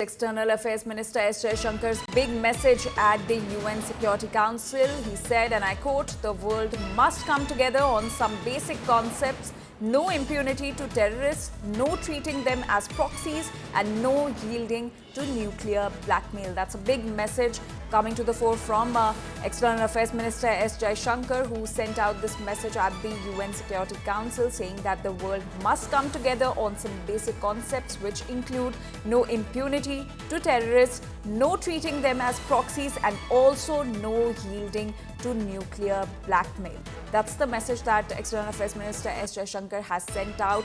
External Affairs Minister S. Jaishankar's big message at the UN Security Council. He said, and I quote, "The world must come together on some basic concepts. No impunity to terrorists, no treating them as proxies, and no yielding to nuclear blackmail." That's a big message coming to the fore from External Affairs Minister S. Jaishankar, who sent out this message at the UN Security Council, saying that the world must come together on some basic concepts, which include no impunity to terrorists, no treating them as proxies, and also no yielding to nuclear blackmail. That's the message that External Affairs Minister S. Jaishankar has sent out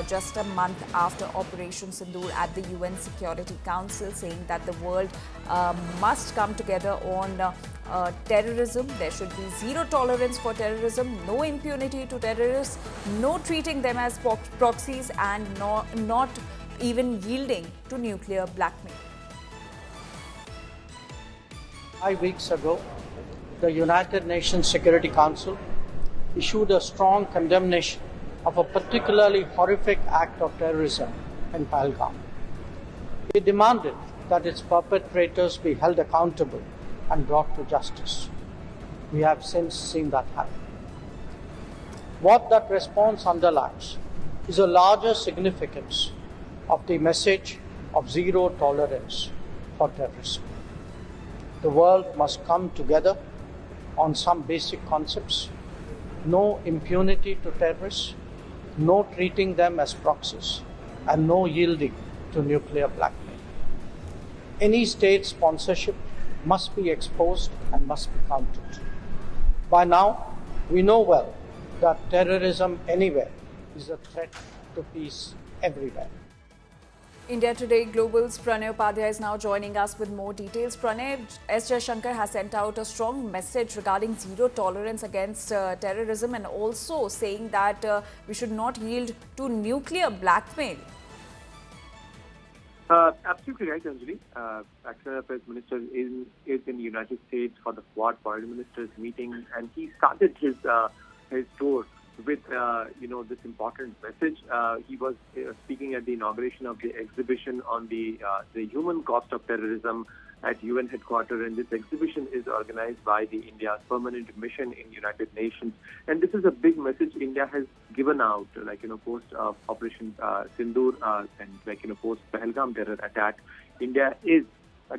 just a month after Operation Sindoor at the UN Security Council, saying that the world must come together on terrorism. There should be zero tolerance for terrorism, no impunity to terrorists, no treating them as proxies, and not even yielding to nuclear blackmail. 5 weeks ago, the United Nations Security Council issued a strong condemnation of a particularly horrific act of terrorism in Pahalgam. It demanded that its perpetrators be held accountable and brought to justice. We have since seen that happen. What that response underlines is a larger significance of the message of zero tolerance for terrorism. The world must come together on some basic concepts: no impunity to terrorists, no treating them as proxies, and no yielding to nuclear blackmail. Any state sponsorship must be exposed and must be countered. By now, we know well that terrorism anywhere is a threat to peace everywhere. India Today Global's Pranay Upadhyay is now joining us with more details. Pranay, S. Jaishankar has sent out a strong message regarding zero tolerance against terrorism, and also saying that we should not yield to nuclear blackmail. Absolutely right, Anjali. External Affairs Minister is in the United States for the Quad Foreign Ministers meeting, and he started his tour with this important message. He was speaking at the inauguration of the exhibition on the human cost of terrorism at UN headquarters, and this exhibition is organized by the India's permanent mission in United Nations. And this is a big message India has given out, post Operation Sindoor and post Pahalgam terror attack. India is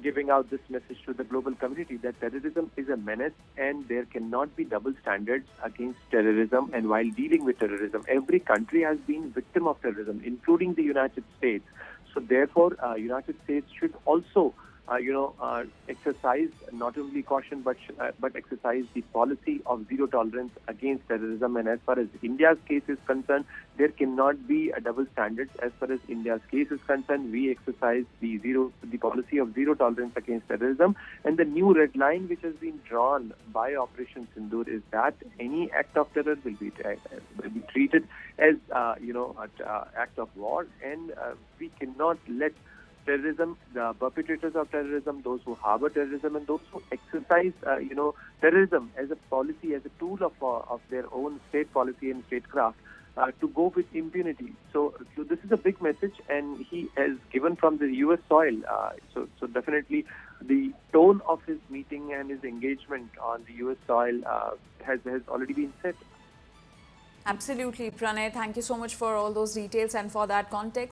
giving out this message to the global community that terrorism is a menace and there cannot be double standards against terrorism. And while dealing with terrorism, every country has been victim of terrorism, including the United States. So therefore, United States should also exercise not only caution but exercise the policy of zero tolerance against terrorism. And as far as India's case is concerned, there cannot be a double standards. As far as India's case is concerned, we exercise the policy of zero tolerance against terrorism. And the new red line which has been drawn by Operation Sindoor is that any act of terror will be treated as an act of war, and we cannot let terrorism, the perpetrators of terrorism, those who harbor terrorism, and those who exercise, terrorism as a policy, as a tool of their own state policy and statecraft, to go with impunity. So this is a big message, and he has given from the U.S. soil. So definitely, the tone of his meeting and his engagement on the U.S. soil has already been set. Absolutely, Pranay. Thank you so much for all those details and for that context.